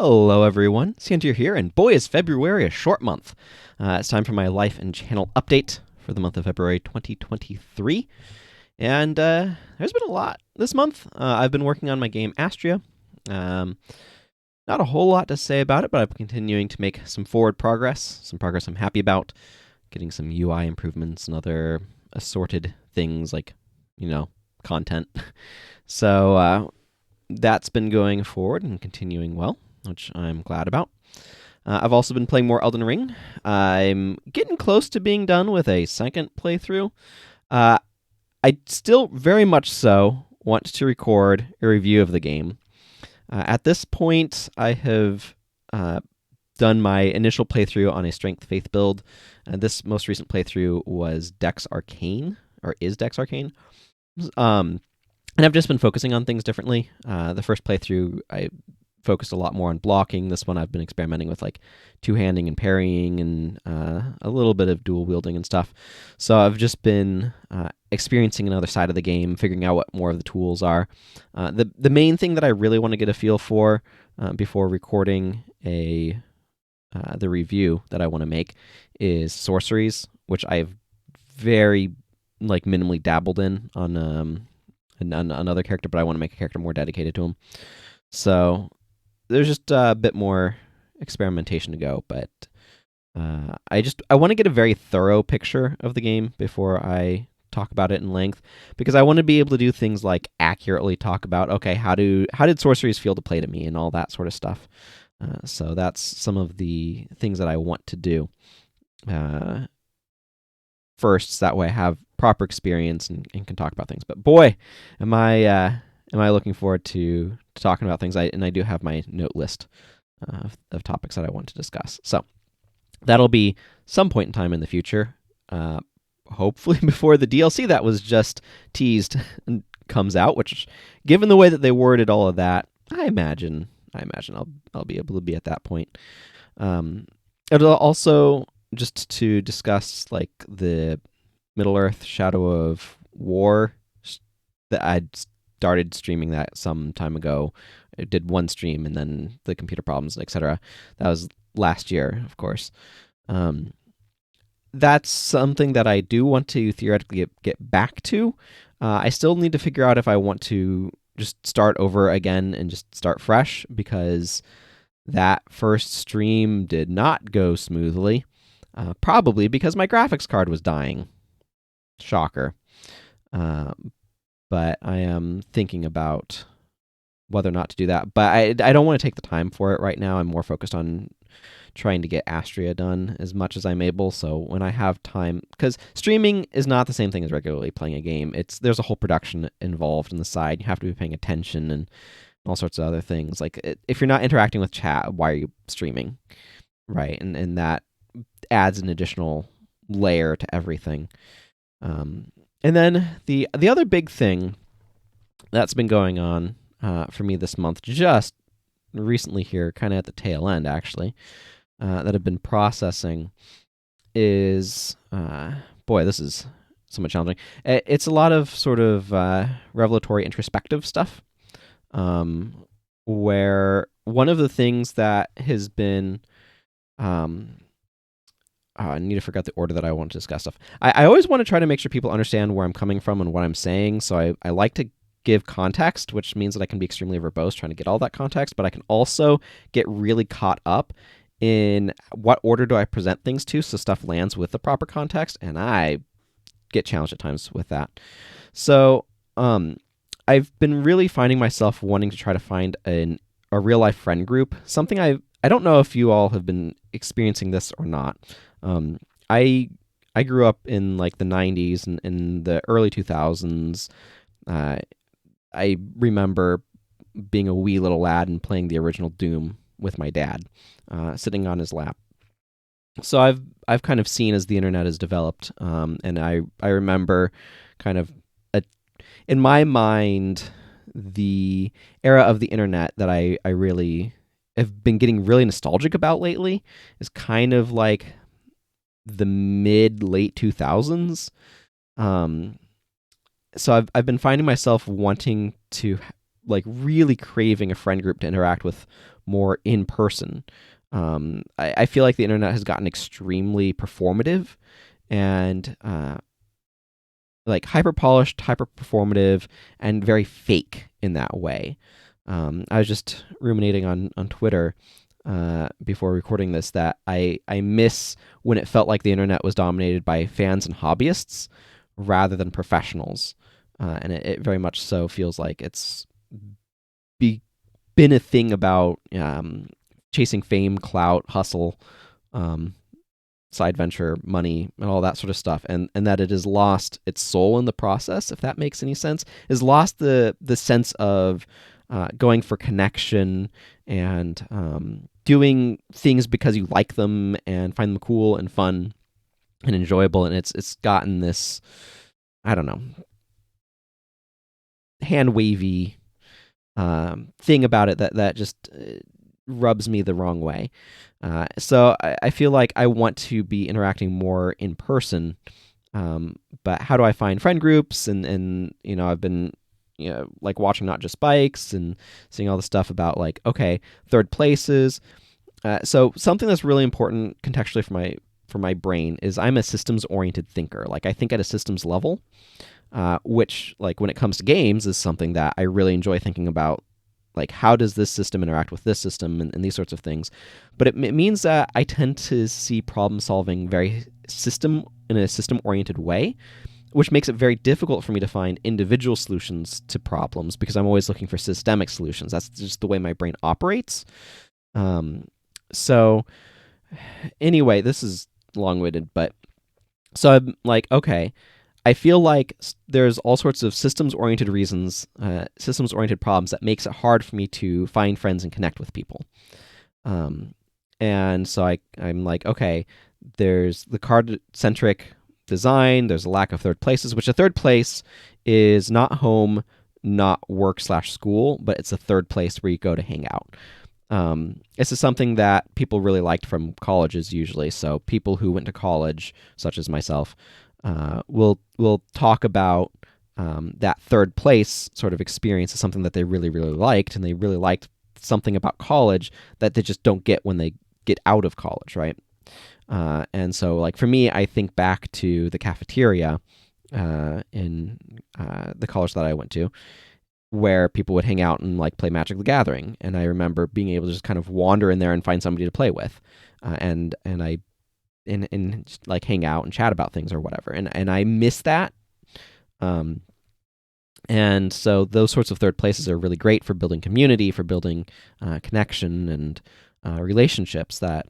Hello, everyone. Santier here, and boy, is February a short month. It's time for my life and channel update for the month of February 2023. And there's been a lot this month. I've been working on my game Astria. Not a whole lot to say about it, but I'm continuing to make some forward progress, some progress I'm happy about, getting some UI improvements and other assorted things like, content. So that's been going forward and continuing well, which I'm glad about. I've also been playing more Elden Ring. I'm getting close to being done with a second playthrough. I still very much so want to record a review of the game. At this point, I have done my initial playthrough on a Strength Faith build. This most recent playthrough was Dex Arcane, or is Dex Arcane. And I've just been focusing on things differently. The first playthrough, I focused a lot more on blocking. This one I've been experimenting with like two-handing and parrying and a little bit of dual wielding and stuff. So I've just been experiencing another side of the game, figuring out what more of the tools are. The main thing that I really want to get a feel for before recording the review that I want to make is sorceries, which I've very minimally dabbled in on another character, but I want to make a character more dedicated to him. So there's just a bit more experimentation to go, but I want to get a very thorough picture of the game before I talk about it in length, because I want to be able to do things like accurately talk about, okay, how did sorceries feel to play to me and all that sort of stuff. So that's some of the things that I want to do first, so that way I have proper experience and can talk about things. But boy, am I looking forward to talking about things. I do have my note list of topics that I want to discuss. So that'll be some point in time in the future. Hopefully before the DLC that was just teased comes out, which, given the way that they worded all of that, I imagine I'll be able to be at that point. It'll also, just to discuss like the Middle-earth Shadow of War, that I'd started streaming that some time ago. I did one stream and then the computer problems, etc. That was last year, of course. That's something that I do want to theoretically get back to. I still need to figure out if I want to just start over again and just start fresh, because that first stream did not go smoothly. Probably because my graphics card was dying. Shocker. But I am thinking about whether or not to do that. But I don't want to take the time for it right now. I'm more focused on trying to get Astria done as much as I'm able. So when I have time, because streaming is not the same thing as regularly playing a game. There's a whole production involved on the side. You have to be paying attention and all sorts of other things. Like, if you're not interacting with chat, why are you streaming? Right? And that adds an additional layer to everything. And then the other big thing that's been going on for me this month, just recently here, kind of at the tail end actually, that I've been processing is, boy, this is somewhat challenging. It's a lot of sort of revelatory introspective stuff, where one of the things that has been... I need to figure out the order that I want to discuss stuff. I always want to try to make sure people understand where I'm coming from and what I'm saying, so I like to give context, which means that I can be extremely verbose trying to get all that context, but I can also get really caught up in what order do I present things to so stuff lands with the proper context, and I get challenged at times with that. So I've been really finding myself wanting to try to find a real-life friend group, something I don't know if you all have been experiencing this or not. I grew up in like the 90s and in the early 2000s. I remember being a wee little lad and playing the original Doom with my dad, sitting on his lap. So I've kind of seen as the internet has developed, and I remember kind of in my mind the era of the internet that I really have been getting really nostalgic about lately is kind of like the late 2000s. So I've been finding myself wanting to, like, really craving a friend group to interact with more in person. I feel like the internet has gotten extremely performative and like hyper polished, hyper performative, and very fake in that way. I was just ruminating on Twitter before recording this that I miss when it felt like the internet was dominated by fans and hobbyists rather than professionals. And it very much so feels like it's been a thing about chasing fame, clout, hustle, um, side venture, money, and all that sort of stuff, and that it has lost its soul in the process, if that makes any sense. It has lost the sense of going for connection and doing things because you like them and find them cool and fun and enjoyable, and it's gotten this, I don't know, hand wavy thing about it that just rubs me the wrong way. So I feel like I want to be interacting more in person. But how do I find friend groups? And I've been like watching Not Just Bikes and seeing all the stuff about like, okay, third places. So something that's really important contextually for my brain is I'm a systems oriented thinker. Like I think at a systems level, which like when it comes to games is something that I really enjoy thinking about. Like how does this system interact with this system and these sorts of things. But it means that I tend to see problem solving very in a system oriented way, which makes it very difficult for me to find individual solutions to problems because I'm always looking for systemic solutions. That's just the way my brain operates. So anyway, this is long-winded, but so I'm like, okay, I feel like there's all sorts of systems-oriented reasons, systems-oriented problems that makes it hard for me to find friends and connect with people. And so I'm like, okay, there's the card-centric design, there's a lack of third places, which a third place is not home, not work/school, but it's a third place where you go to hang out. This is something that people really liked from colleges usually. So people who went to college, such as myself, will talk about that third place sort of experience as something that they really, really liked, and they really liked something about college that they just don't get when they get out of college, right? And so, like for me, I think back to the cafeteria in the college that I went to, where people would hang out and like play Magic the Gathering, and I remember being able to just kind of wander in there and find somebody to play with, and just, like hang out and chat about things or whatever, and I miss that. And so those sorts of third places are really great for building community, for building connection and relationships that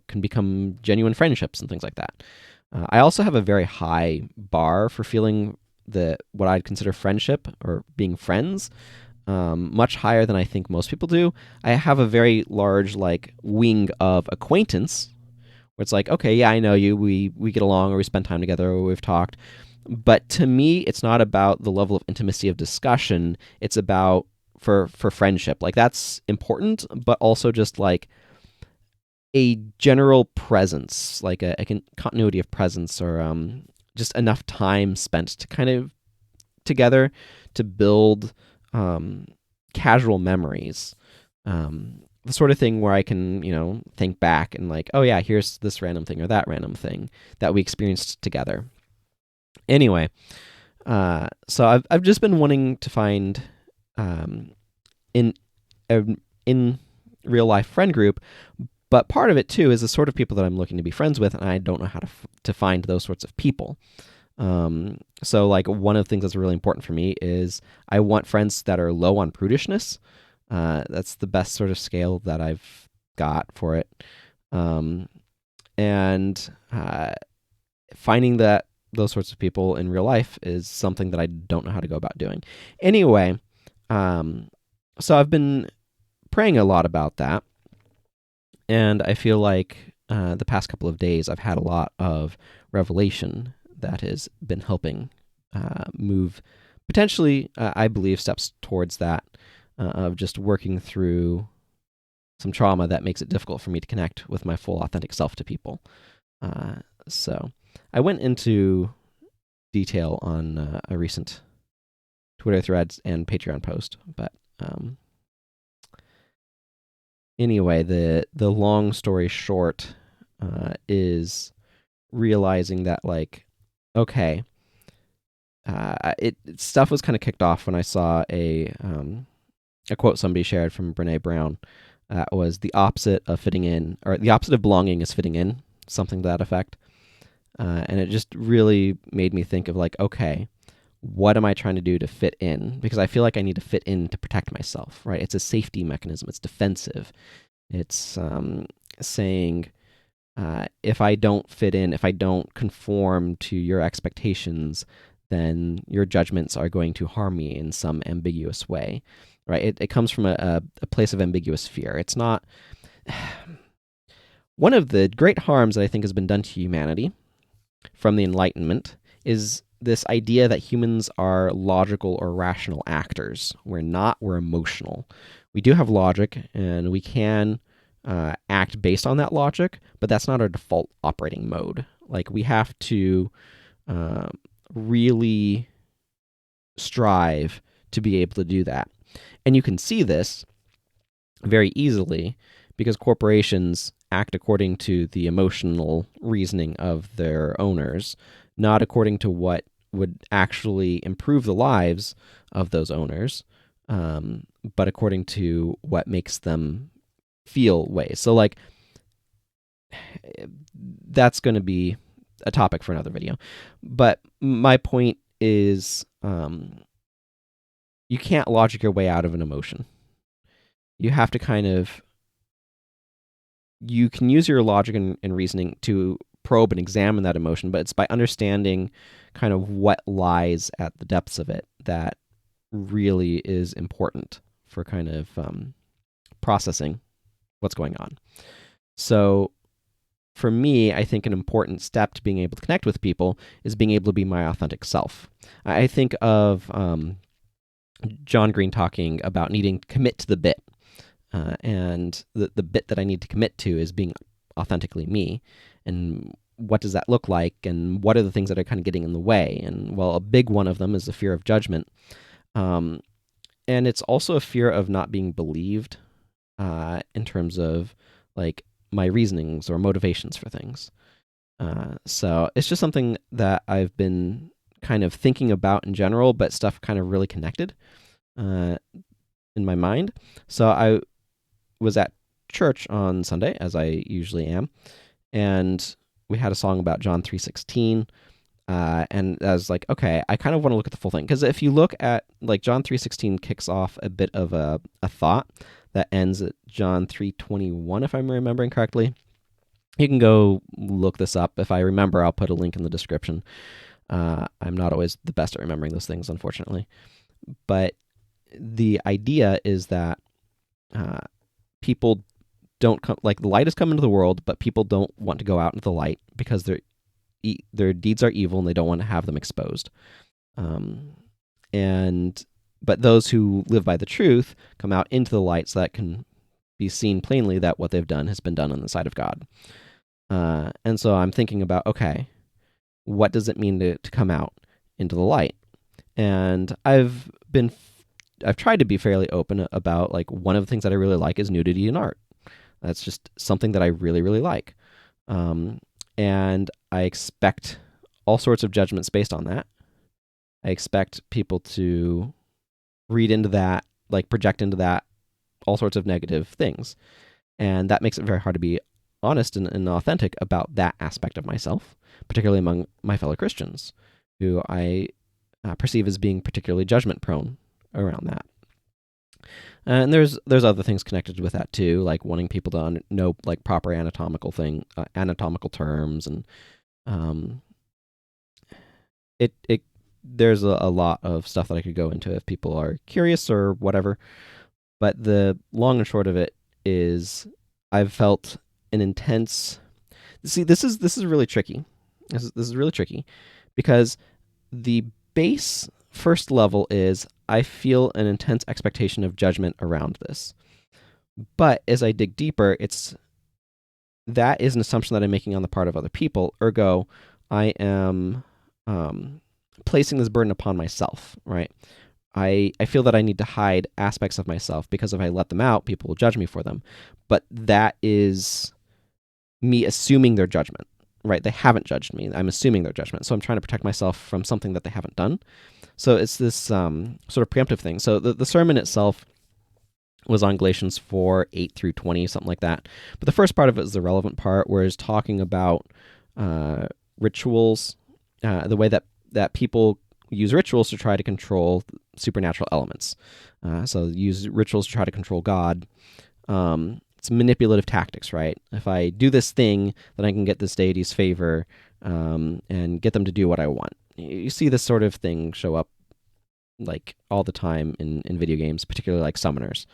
can become genuine friendships and things like that. I also have a very high bar for feeling what I'd consider friendship or being friends, much higher than I think most people do. I have a very large like wing of acquaintance, where it's like, okay, yeah, I know you, we get along, or we spend time together, or we've talked. But to me, it's not about the level of intimacy of discussion. It's about for friendship. Like that's important, but also just like a general presence, like a continuity of presence, or just enough time spent to kind of together to build casual memories. The sort of thing where I can, think back and like, oh yeah, here's this random thing or that random thing that we experienced together. Anyway, so I've just been wanting to find in real life friend group. But part of it too is the sort of people that I'm looking to be friends with, and I don't know how to find those sorts of people. So like one of the things that's really important for me is I want friends that are low on prudishness. That's the best sort of scale that I've got for it. And finding those sorts of people in real life is something that I don't know how to go about doing. Anyway, so I've been praying a lot about that. And I feel like the past couple of days I've had a lot of revelation that has been helping move potentially, I believe, steps towards that of just working through some trauma that makes it difficult for me to connect with my full authentic self to people. So I went into detail on a recent Twitter threads and Patreon post, but anyway, the long story short is realizing that, like, okay, stuff was kind of kicked off when I saw a quote somebody shared from Brene Brown that was the opposite of fitting in, or the opposite of belonging is fitting in, something to that effect. And it just really made me think of, like, okay, what am I trying to do to fit in? Because I feel like I need to fit in to protect myself, right? It's a safety mechanism. It's defensive. It's saying, if I don't fit in, if I don't conform to your expectations, then your judgments are going to harm me in some ambiguous way, right? It comes from a place of ambiguous fear. It's not. One of the great harms that I think has been done to humanity from the Enlightenment is this idea that humans are logical or rational actors. We're not, we're emotional. We do have logic, and we can act based on that logic, but that's not our default operating mode. Like, we have to really strive to be able to do that. And you can see this very easily because corporations act according to the emotional reasoning of their owners, not according to what would actually improve the lives of those owners, but according to what makes them feel ways. So, like, that's going to be a topic for another video. But my point is, you can't logic your way out of an emotion. You have to kind of, you can use your logic and reasoning to probe and examine that emotion, but it's by understanding kind of what lies at the depths of it that really is important for kind of processing what's going on. So for me, I think an important step to being able to connect with people is being able to be my authentic self. I think of John Green talking about needing to commit to the bit. And the bit that I need to commit to is being authentically me. And what does that look like? And what are the things that are kind of getting in the way? And, well, a big one of them is the fear of judgment. And it's also a fear of not being believed in terms of, like, my reasonings or motivations for things. So it's just something that I've been kind of thinking about in general, but stuff kind of really connected in my mind. So I was at church on Sunday, as I usually am, and we had a song about John 3:16, and I was like, okay, I kind of want to look at the full thing, because if you look at, like, John 3:16 kicks off a bit of a thought that ends at John 3:21, if I'm remembering correctly. You can go look this up. If I remember, I'll put a link in the description. I'm not always the best at remembering those things, unfortunately. But the idea is that people don't come, like, the light has come into the world, but people don't want to go out into the light because their deeds are evil and they don't want to have them exposed. But those who live by the truth come out into the light so that can be seen plainly that what they've done has been done in the sight of God. And so I'm thinking about, okay, what does it mean to come out into the light? And I've tried to be fairly open about, like, one of the things that I really like is nudity in art. That's just something that I really, really like. And I expect all sorts of judgments based on that. I expect people to read into that, like, project into that all sorts of negative things. And that makes it very hard to be honest and authentic about that aspect of myself, particularly among my fellow Christians, who I perceive as being particularly judgment prone around that. And there's other things connected with that too, like wanting people to know, like, proper anatomical terms, and there's a lot of stuff that I could go into if people are curious or whatever. But the long and short of it is, I've felt an intense. See, this is really tricky. This is really tricky because the base first level is, I feel an intense expectation of judgment around this. But as I dig deeper, that is an assumption that I'm making on the part of other people. Ergo, I am placing this burden upon myself, right? I feel that I need to hide aspects of myself because if I let them out, people will judge me for them. But that is me assuming their judgment, right? They haven't judged me. I'm assuming their judgment. So I'm trying to protect myself from something that they haven't done. So it's this sort of preemptive thing. So the sermon itself was on Galatians 4, 8 through 20, something like that. But the first part of it is the relevant part, where it's talking about rituals, the way that people use rituals to try to control supernatural elements. So use rituals to try to control God. It's manipulative tactics, right? If I do this thing, then I can get this deity's favor and get them to do what I want. You see this sort of thing show up like all the time in video games, particularly like summoners.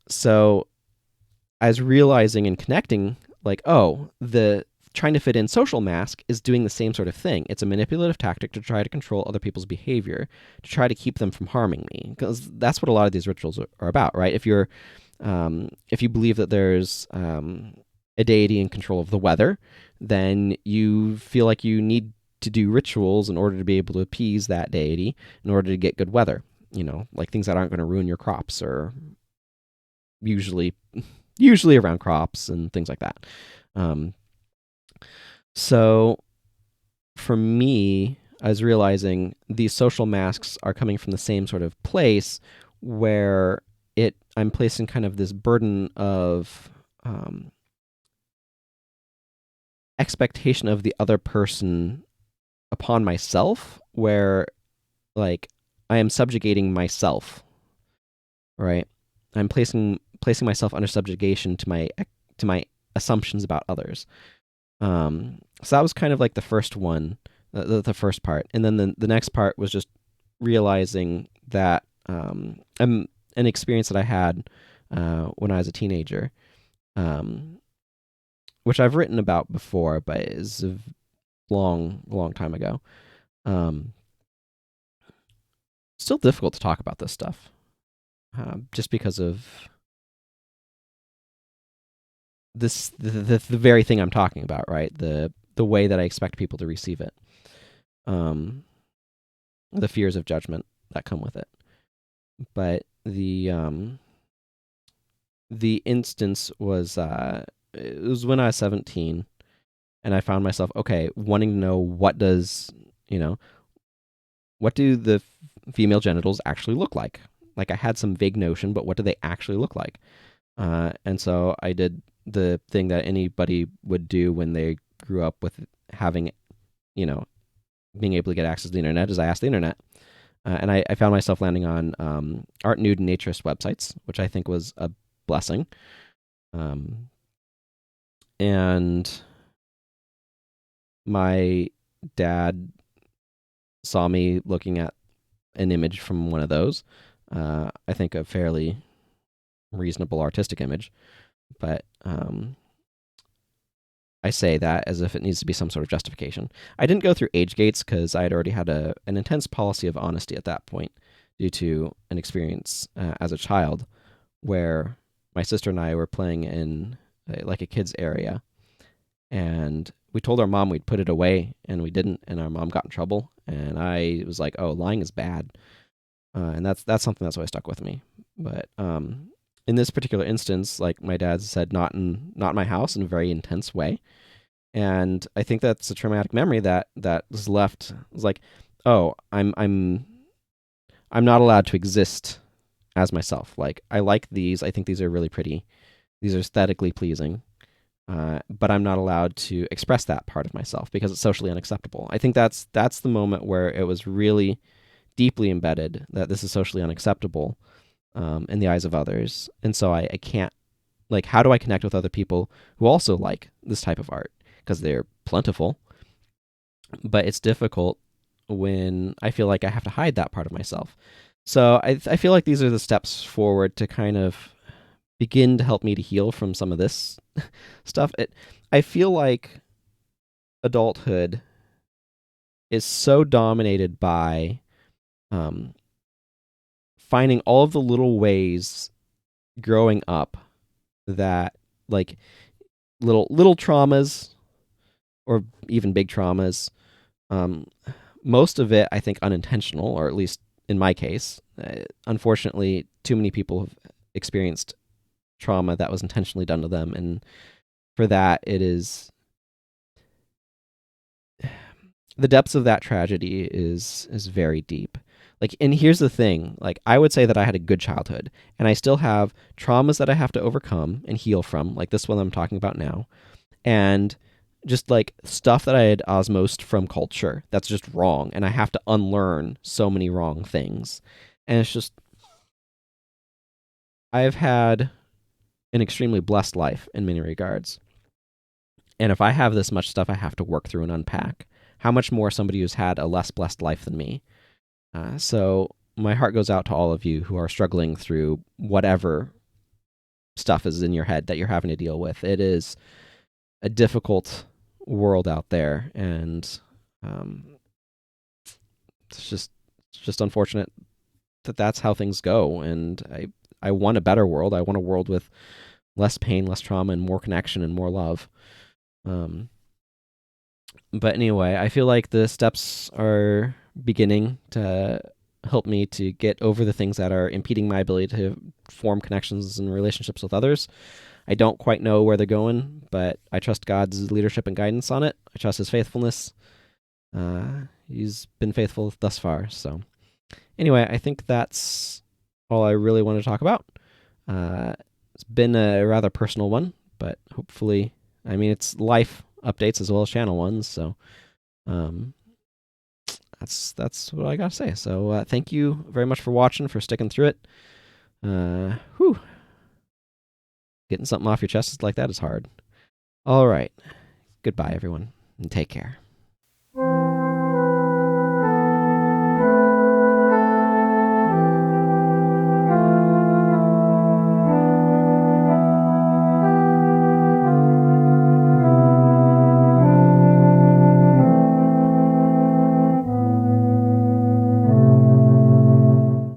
So I was realizing and connecting, like, oh, the trying to fit in social mask is doing the same sort of thing. It's a manipulative tactic to try to control other people's behavior, to try to keep them from harming me, because that's what a lot of these rituals are about, right? If you believe that there's a deity in control of the weather, then you feel like you need to do rituals in order to be able to appease that deity in order to get good weather. Like things that aren't going to ruin your crops, or usually around crops and things like that. So for me, I was realizing these social masks are coming from the same sort of place where I'm placing kind of this burden of expectation of the other person upon myself, where like I am subjugating myself, right? I'm placing myself under subjugation to my assumptions about others. So that was kind of like the first one, the first part, and then the next part was just realizing that an experience that I had when I was a teenager, which I've written about before, but is a long time ago. Still difficult to talk about this stuff, just because of the very thing I'm talking about, right? The way that I expect people to receive it, the fears of judgment that come with it. But the instance was it was when I was 17, and I found myself wanting to know what do the female genitals actually look like? Like I had some vague notion, but what do they actually look like? And so I did the thing that anybody would do when they grew up with having, being able to get access to the internet, is I asked the internet. And I found myself landing on art, nude, and naturist websites, which I think was a blessing. And my dad saw me looking at an image from one of those. I think a fairly reasonable artistic image, but I say that as if it needs to be some sort of justification. I didn't go through age gates because I had already had an intense policy of honesty at that point due to an experience as a child where my sister and I were playing in like a kid's area, and we told our mom we'd put it away, and we didn't, and our mom got in trouble, and I was like, oh, lying is bad. And that's something that's always stuck with me. But in this particular instance, like my dad said, not in my house, in a very intense way. And I think that's a traumatic memory that was left. It's like, oh, I'm not allowed to exist as myself. Like, I like these. I think these are really pretty. These are aesthetically pleasing. But I'm not allowed to express that part of myself because it's socially unacceptable. I think that's the moment where it was really deeply embedded that this is socially unacceptable in the eyes of others. And so I can't, like, how do I connect with other people who also like this type of art? Because they're plentiful. But it's difficult when I feel like I have to hide that part of myself. So I feel like these are the steps forward to kind of begin to help me to heal from some of this stuff. I feel like adulthood is so dominated by finding all of the little ways growing up that, like, little traumas or even big traumas most of it, I think, unintentional, or at least in my case. Unfortunately, too many people have experienced trauma that was intentionally done to them, and for that, it is the depths of that tragedy is very deep. Like, and here's the thing: like, I would say that I had a good childhood, and I still have traumas that I have to overcome and heal from, like this one I'm talking about now, and just like stuff that I had osmosed from culture that's just wrong, and I have to unlearn so many wrong things. And it's just, I've had an extremely blessed life in many regards. And if I have this much stuff I have to work through and unpack, how much more somebody who's had a less blessed life than me? So my heart goes out to all of you who are struggling through whatever stuff is in your head that you're having to deal with. It is a difficult world out there, and it's just unfortunate that that's how things go. And I want a better world. I want a world with less pain, less trauma, and more connection and more love. But anyway, I feel like the steps are beginning to help me to get over the things that are impeding my ability to form connections and relationships with others. I don't quite know where they're going, but I trust God's leadership and guidance on it. I trust his faithfulness. He's been faithful thus far. So anyway, I think that's all I really want to talk about. It's been a rather personal one, but hopefully, I mean, it's life updates as well as channel ones. So that's what I got to say. So thank you very much for watching, for sticking through it. Getting something off your chest like that is hard. All right. Goodbye, everyone, and take care.